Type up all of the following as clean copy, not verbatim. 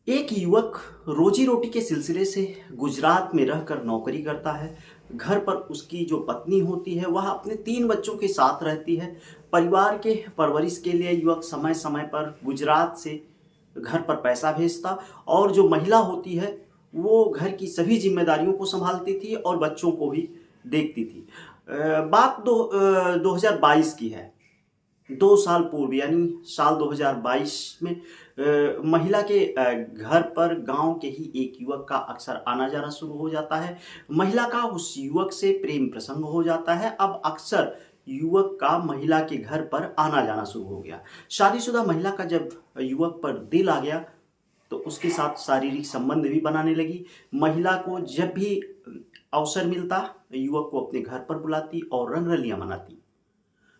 एक युवक रोजी रोटी के सिलसिले से गुजरात में रहकर नौकरी करता है। घर पर उसकी जो पत्नी होती है वह अपने 3 बच्चों के साथ रहती है। परिवार के परवरिश के लिए युवक समय समय पर गुजरात से घर पर पैसा भेजता और जो महिला होती है वो घर की सभी जिम्मेदारियों को संभालती थी और बच्चों को भी देखती थी। बात 2022 की है। 2 साल पूर्व यानी साल 2022 में महिला के घर पर गांव के ही एक युवक का अक्सर आना जाना शुरू हो जाता है। महिला का उस युवक से प्रेम प्रसंग हो जाता है। अब अक्सर युवक का महिला के घर पर आना जाना शुरू हो गया। शादीशुदा महिला का जब युवक पर दिल आ गया तो उसके साथ शारीरिक संबंध भी बनाने लगी। महिला को जब भी अवसर मिलता युवक को अपने घर पर बुलाती और रंगरलियां मनाती।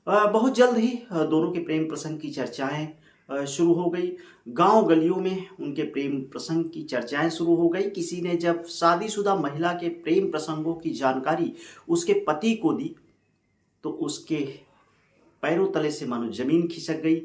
बहुत जल्द ही दोनों के प्रेम प्रसंग की चर्चाएं शुरू हो गई। गांव गलियों में उनके प्रेम प्रसंग की चर्चाएं शुरू हो गई। किसी ने जब शादीशुदा महिला के प्रेम प्रसंगों की जानकारी उसके पति को दी तो उसके पैरों तले से मानो जमीन खिसक गई।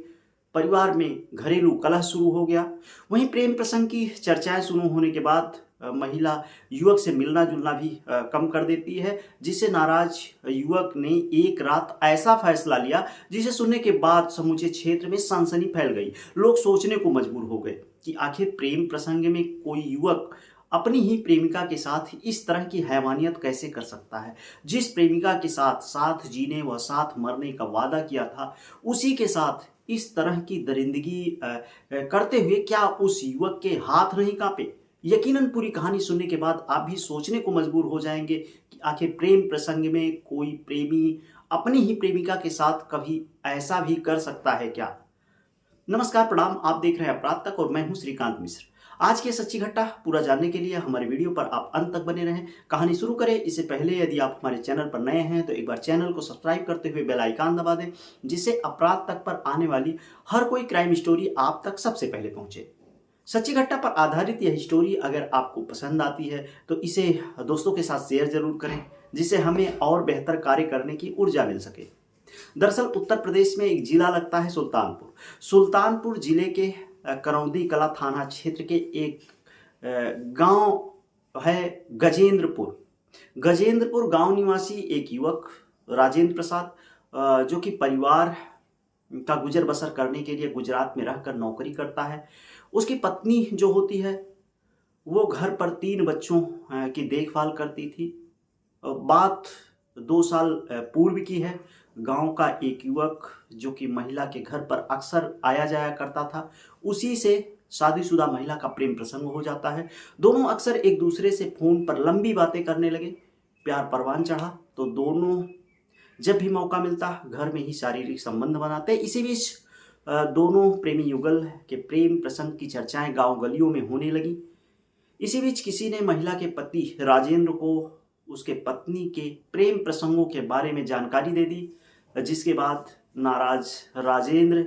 परिवार में घरेलू कलह शुरू हो गया। वहीं प्रेम प्रसंग की चर्चाएं शुरू होने के बाद महिला युवक से मिलना जुलना भी कम कर देती है, जिससे नाराज युवक ने एक रात ऐसा फैसला लिया जिसे सुनने के बाद समूचे क्षेत्र में सनसनी फैल गई। लोग सोचने को मजबूर हो गए कि आखिर प्रेम प्रसंग में कोई युवक अपनी ही प्रेमिका के साथ इस तरह की हैवानियत कैसे कर सकता है। जिस प्रेमिका के साथ साथ जीने व साथ मरने का वादा किया था उसी के साथ इस तरह की दरिंदगी करते हुए क्या उस युवक के हाथ नहीं कांपे। यकीनन पूरी कहानी सुनने के बाद आप भी सोचने को मजबूर हो जाएंगे कि आखिर प्रेम प्रसंग में कोई प्रेमी अपनी ही प्रेमिका के साथ कभी ऐसा भी कर सकता है क्या। नमस्कार, प्रणाम। आप देख रहे हैं अपराध तक और मैं हूं श्रीकांत मिश्र। आज के सच्ची घटना पूरा जानने के लिए हमारे वीडियो पर आप अंत तक बने रहें। कहानी शुरू करें इससे पहले यदि आप हमारे चैनल पर नए हैं तो एक बार चैनल को सब्सक्राइब करते हुए बेल आइकन दबा दें, जिससे अपराध तक पर आने वाली हर कोई क्राइम स्टोरी आप तक सबसे पहले पहुंचे। सच्ची घटना पर आधारित यह स्टोरी अगर आपको पसंद आती है तो इसे दोस्तों के साथ शेयर जरूर करें, जिससे हमें और बेहतर कार्य करने की ऊर्जा मिल सके। दरअसल उत्तर प्रदेश में एक जिला लगता है सुल्तानपुर। सुल्तानपुर जिले के करौंदी कला थाना क्षेत्र के एक गांव है गजेंद्रपुर। गजेंद्रपुर गांव निवासी एक युवक राजेंद्र प्रसाद, जो कि परिवार का गुजर बसर करने के लिए गुजरात में रहकर नौकरी करता है। उसकी पत्नी जो होती है वो घर पर 3 बच्चों की देखभाल करती थी। बात 2 साल पूर्व की है। गांव का एक युवक जो कि महिला के घर पर अक्सर आया जाया करता था, उसी से शादीशुदा महिला का प्रेम प्रसंग हो जाता है। दोनों अक्सर एक दूसरे से फोन पर लंबी बातें करने लगे। प्यार परवान चढ़ा तो दोनों जब भी मौका मिलता घर में ही शारीरिक संबंध बनाते। इसी बीच दोनों प्रेमी युगल के प्रेम प्रसंग की चर्चाएं गांव गलियों में होने लगी। इसी बीच किसी ने महिला के पति राजेंद्र को उसके पत्नी के प्रेम प्रसंगों के बारे में जानकारी दे दी, जिसके बाद नाराज राजेंद्र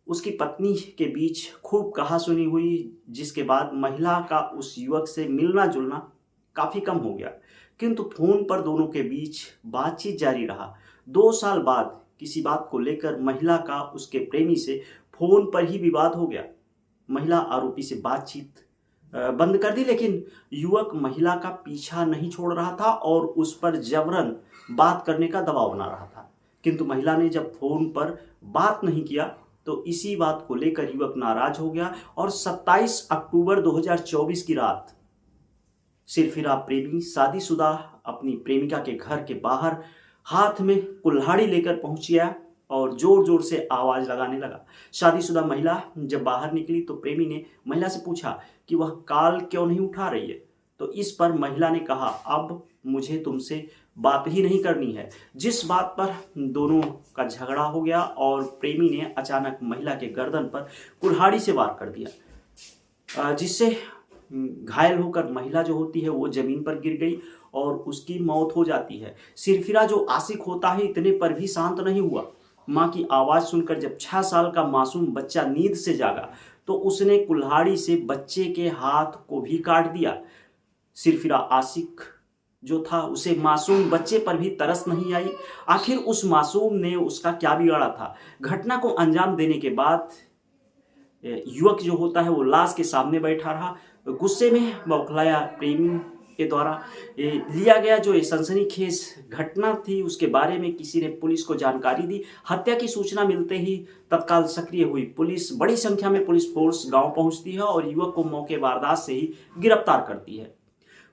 उसकी पत्नी के बीच खूब कहासुनी हुई, जिसके बाद महिला का उस युवक से मिलना जुलना काफी कम हो गया। किंतु फोन पर दोनों के बीच बातचीत जारी रहा। 2 साल बाद किसी बात को लेकर महिला का उसके प्रेमी से फोन पर ही विवाद हो गया। महिला आरोपी से बातचीत बंद कर दी, लेकिन युवक महिला का पीछा नहीं छोड़ रहा था और उस पर जबरन बात करने का दबाव बना रहा था। किंतु महिला ने जब फोन पर बात नहीं किया तो इसी बात को लेकर युवक नाराज हो गया और 27 अक्टूबर 2024 की रात सिरफिरा प्रेमी शादीशुदा अपनी प्रेमिका के घर के बाहर हाथ में कुल्हाड़ी लेकर पहुंच गया और जोर जोर से आवाज लगाने लगा। शादीशुदा महिला जब बाहर निकली तो प्रेमी ने महिला से पूछा कि वह कॉल क्यों नहीं उठा रही है। तो इस पर महिला ने कहा, अब मुझे तुमसे बात ही नहीं करनी है। जिस बात पर दोनों का झगड़ा हो गया और प्रेमी ने अचानक महिला के गर्दन पर कुल्हाड़ी से वार कर दिया, जिससे घायल होकर महिला जो होती है वो जमीन पर गिर गई और उसकी मौत हो जाती है। सिरफिरा जो आशिक होता है इतने पर भी शांत नहीं हुआ। मां की आवाज सुनकर जब 6 साल का मासूम बच्चा नींद से जागा तो उसने कुल्हाड़ी से बच्चे के हाथ को भी काट दिया। सिरफिरा आशिक जो था उसे मासूम बच्चे पर भी तरस नहीं आई। आखिर उस मासूम ने उसका क्या बिगाड़ा था। घटना को अंजाम देने के बाद युवक जो होता है वो लाश के सामने बैठा रहा। गुस्से में बौखलाया प्रेमी के द्वारा लिया गया जो ये सनसनीखेज घटना थी उसके बारे में किसी ने पुलिस को जानकारी दी। हत्या की सूचना मिलते ही तत्काल सक्रिय हुई पुलिस, बड़ी संख्या में पुलिस फोर्स गांव पहुंचती है और युवक को मौके वारदात से ही गिरफ्तार करती है।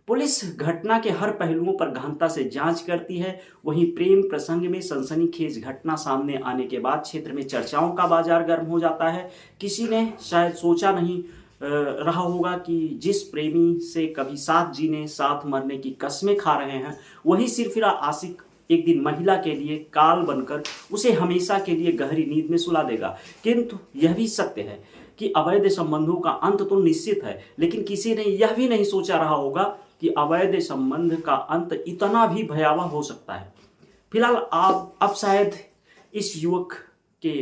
पुलिस घटना के हर पहलुओं पर गहनता से जांच करती है। वहीं प्रेम प्रसंग में सनसनीखेज घटना सामने आने के बाद क्षेत्र में चर्चाओं का बाजार गर्म हो जाता है। किसी ने शायद सोचा नहीं रहा होगा कि जिस प्रेमी से कभी साथ जीने साथ मरने की कस्में खा रहे हैं वही सिरफिरा आशिक एक दिन महिला के लिए काल बनकर उसे हमेशा के लिए गहरी नींद में सुला देगा। किंतु यह भी सत्य है कि अवैध संबंधों का अंत तो निश्चित है, लेकिन किसी ने यह भी नहीं सोचा रहा होगा कि अवैध संबंध का अंत इतना भी भयावह हो सकता है। फिलहाल अब शायद इस युवक के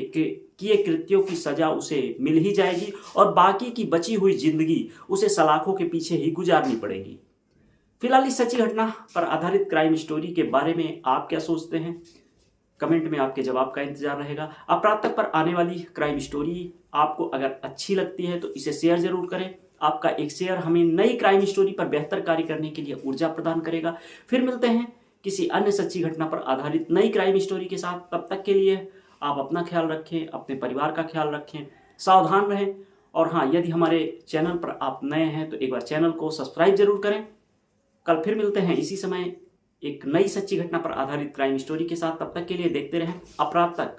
किए कृत्यों की सजा उसे मिल ही जाएगी और बाकी की बची हुई जिंदगी उसे सलाखों के पीछे ही गुजारनी पड़ेगी। फिलहाल इस सच्ची घटना पर आधारित क्राइम स्टोरी के बारे में आप क्या सोचते हैं? कमेंट में आपके जवाब का इंतजार रहेगा। अपराध तक पर आने वाली क्राइम स्टोरी आपको अगर अच्छी लगती है तो इसे शेयर जरूर करें। आपका एक शेयर हमें नई क्राइम स्टोरी पर बेहतर कार्य करने के लिए ऊर्जा प्रदान करेगा। फिर मिलते हैं किसी अन्य सच्ची घटना पर आधारित नई क्राइम स्टोरी के साथ। तब तक के लिए आप अपना ख्याल रखें, अपने परिवार का ख्याल रखें, सावधान रहें। और हाँ, यदि हमारे चैनल पर आप नए हैं तो एक बार चैनल को सब्सक्राइब जरूर करें। कल फिर मिलते हैं इसी समय एक नई सच्ची घटना पर आधारित क्राइम स्टोरी के साथ। तब तक के लिए देखते रहें अपराध तक।